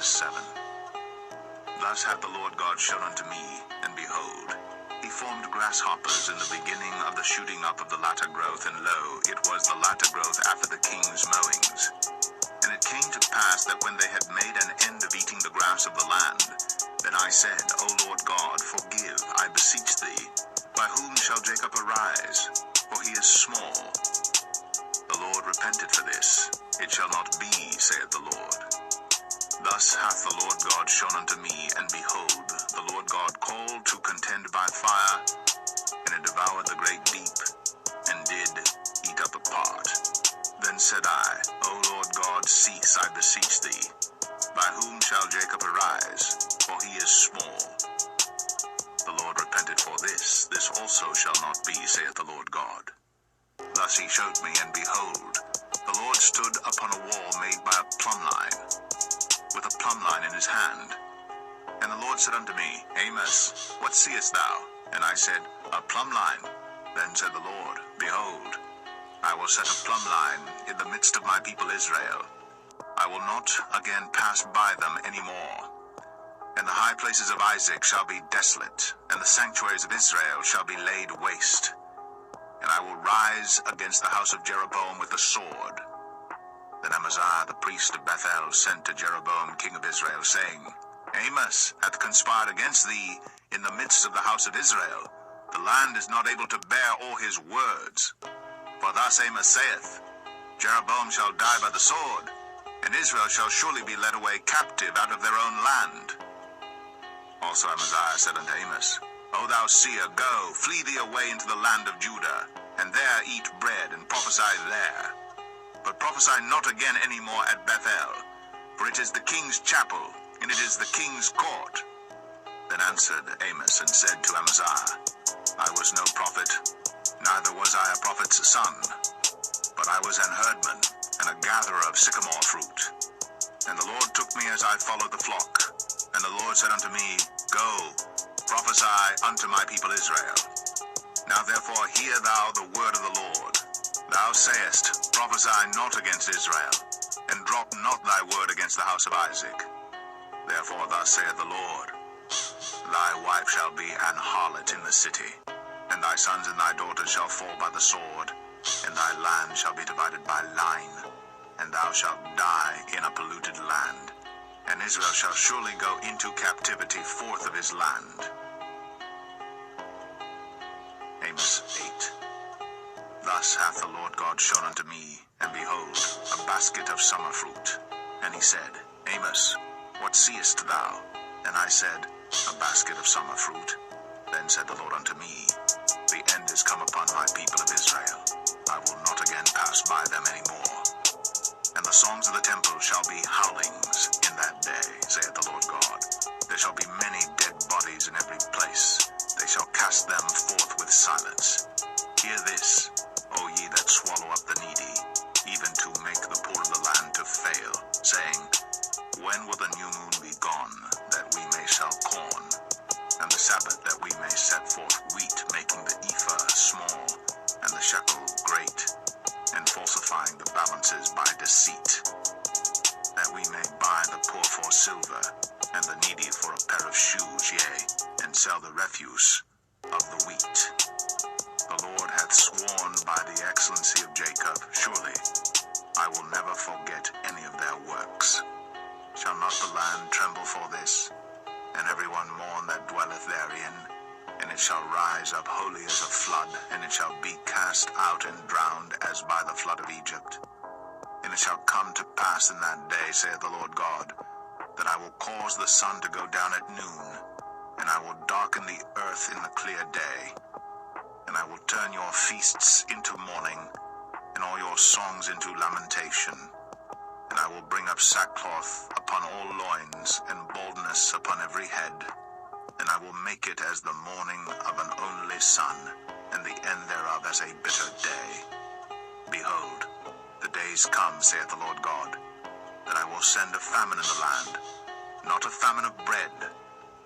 Verse 7. Thus hath the Lord God shown unto me, and behold, he formed grasshoppers in the beginning of the shooting up of the latter growth, and lo, it was the latter growth after the king's mowings. And it came to pass that when they had made an end of eating the grass of the land, then I said, O Lord God, forgive, I beseech thee. By whom shall Jacob arise? For he is small. The Lord repented for this. It shall not be, saith the Lord. Thus hath the Lord God shown unto me, and behold, the Lord God called to contend by fire, and it devoured the great deep, and did eat up a part. Then said I, O Lord God, cease, I beseech thee. By whom shall Jacob arise? For he is small. The Lord repented for this. This also shall not be, saith the Lord God. Thus he showed me, and behold, the Lord stood upon a wall made by a plumb line, with a plumb line in his hand. And the Lord said unto me, Amos, what seest thou? And I said, A plumb line. Then said the Lord, Behold, I will set a plumb line in the midst of my people Israel. I will not again pass by them any more. And the high places of Isaac shall be desolate, and the sanctuaries of Israel shall be laid waste. And I will rise against the house of Jeroboam with the sword. Then Amaziah the priest of Bethel sent to Jeroboam king of Israel, saying, Amos hath conspired against thee in the midst of the house of Israel. The land is not able to bear all his words. For thus Amos saith, Jeroboam shall die by the sword, and Israel shall surely be led away captive out of their own land. Also Amaziah said unto Amos, O thou seer, go, flee thee away into the land of Judah, and there eat bread, and prophesy there. But prophesy not again any more at Bethel, for it is the king's chapel, and it is the king's court. Then answered Amos and said to Amaziah, I was no prophet, neither was I a prophet's son, but I was an herdman, and a gatherer of sycamore fruit. And the Lord took me as I followed the flock. And the Lord said unto me, Go, prophesy unto my people Israel. Now therefore hear thou the word of the Lord. Thou sayest, Prophesy not against Israel, and drop not thy word against the house of Isaac. Therefore thus saith the Lord, Thy wife shall be an harlot in the city, and thy sons and thy daughters shall fall by the sword, and thy land shall be divided by line, and thou shalt die in a polluted land, and Israel shall surely go into captivity forth of his land. Amos 8. Thus hath the Lord God shown unto me, and behold, a basket of summer fruit. And he said, Amos, what seest thou? And I said, A basket of summer fruit. Then said the Lord unto me, The end is come upon my people of Israel. I will not again pass by them any more. And the songs of the temple shall be howlings in that day, saith the Lord God. There shall be many dead bodies in every place. They shall cast them forth with silence. Hear this, O ye that swallow up the needy, even to make the poor of the land to fail, saying, When will the new moon be gone, that we may sell corn, and the Sabbath that we may set forth wheat, making the ephah small, and the shekel great, and falsifying the balances by deceit, that we may buy the poor for silver, and the needy for a pair of shoes, yea, and sell the refuse of the wheat. The Lord hath sworn by the excellency of Jacob, surely I will never forget any of their works. Shall not the land tremble for this, and everyone mourn that dwelleth therein? And it shall rise up wholly as a flood, and it shall be cast out and drowned as by the flood of Egypt. And it shall come to pass in that day, saith the Lord God, that I will cause the sun to go down at noon, and I will darken the earth in the clear day. And I will turn your feasts into mourning, and all your songs into lamentation. And I will bring up sackcloth upon all loins, and baldness upon every head. And I will make it as the mourning of an only son, and the end thereof as a bitter day. Behold, the days come, saith the Lord God, that I will send a famine in the land, not a famine of bread,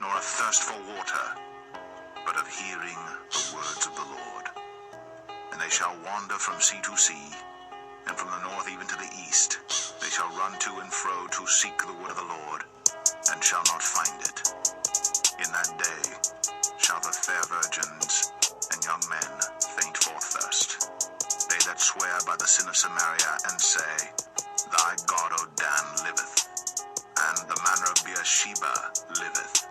nor a thirst for water, but of hearing the words of the Lord. And they shall wander from sea to sea, and from the north even to the east. They shall run to and fro to seek the word of the Lord, and shall not find it. In that day shall the fair virgins and young men faint for thirst. They that swear by the sin of Samaria, and say, Thy God, O Dan, liveth, and the manner of Beersheba liveth,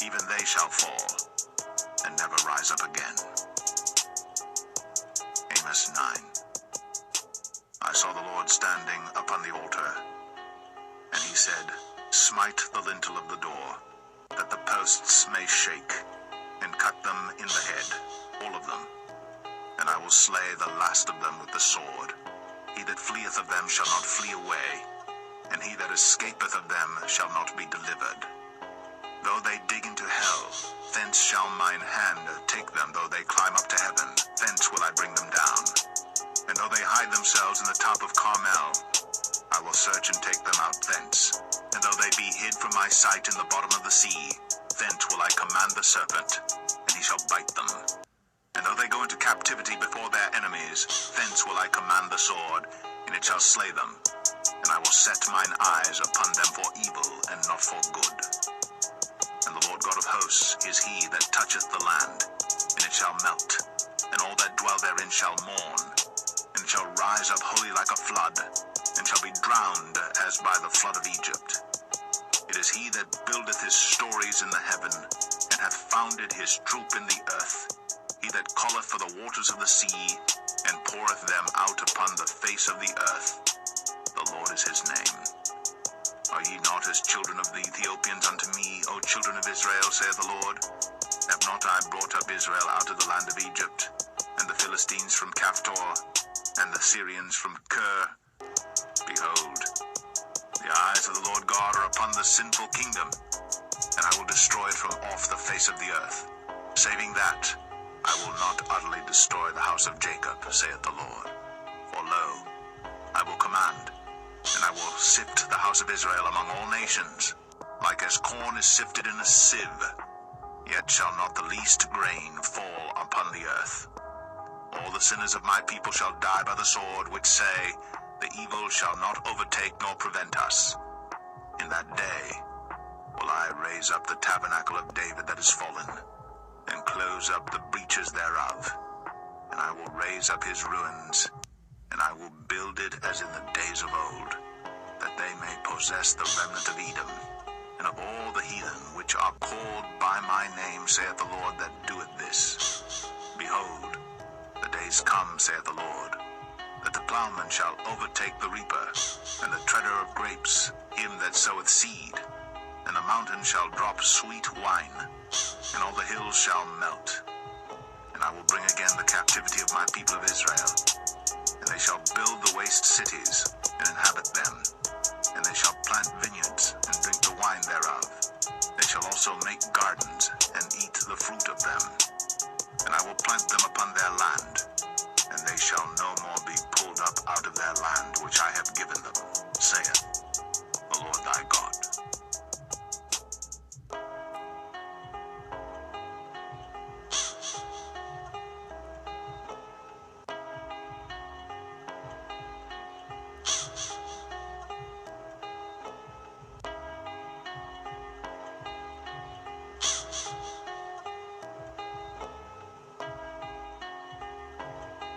even they shall fall, and never rise up again. Amos 9. I saw the Lord standing upon the altar, and he said, Smite the lintel of the door, that the posts may shake, and cut them in the head, all of them. And I will slay the last of them with the sword. He that fleeth of them shall not flee away, and he that escapeth of them shall not be delivered. Though they dig into hell, thence shall mine hand take them. Though they climb up to heaven, thence will I bring them down. And though they hide themselves in the top of Carmel, I will search and take them out thence. And though they be hid from my sight in the bottom of the sea, thence will I command the serpent, and he shall bite them. And though they go into captivity before their enemies, thence will I command the sword, and it shall slay them. And I will set mine eyes upon them for evil, and not for good. And the Lord God of hosts is he that toucheth the land, and it shall melt, and all that dwell therein shall mourn, and it shall rise up wholly like a flood, and shall be drowned as by the flood of Egypt. It is he that buildeth his stories in the heaven, and hath founded his troop in the earth. He that calleth for the waters of the sea, and poureth them out upon the face of the earth. The Lord is his name. Are ye not as children of the Ethiopians unto me, O children of Israel, saith the Lord? Have not I brought up Israel out of the land of Egypt, and the Philistines from Caphtor, and the Syrians from Kir? Behold, the eyes of the Lord God are upon the sinful kingdom, and I will destroy it from off the face of the earth, saving that I will not utterly destroy the house of Jacob, saith the Lord. For lo, I will command, and I will sift the house of Israel among all nations, like as corn is sifted in a sieve, yet shall not the least grain fall upon the earth. All the sinners of my people shall die by the sword, which say, The evil shall not overtake nor prevent us. In that day will I raise up the tabernacle of David that is fallen, and close up the breaches thereof. And I will raise up his ruins, and I will build it as in the days of old, that they may possess the remnant of Edom, and of all the heathen which are called by my name, saith the Lord that doeth this. Behold, the days come, saith the Lord, that the plowman shall overtake the reaper, and the treader of grapes him that soweth seed, and the mountain shall drop sweet wine, and all the hills shall melt. And I will bring again the captivity of my people of Israel, and they shall build the waste cities, and inhabit them, and they shall plant vineyards, and drink the wine thereof. They shall also make gardens, and eat the fruit of them. And I will plant them upon their land, and they shall no more be pulled up out of their land which I have given them, saith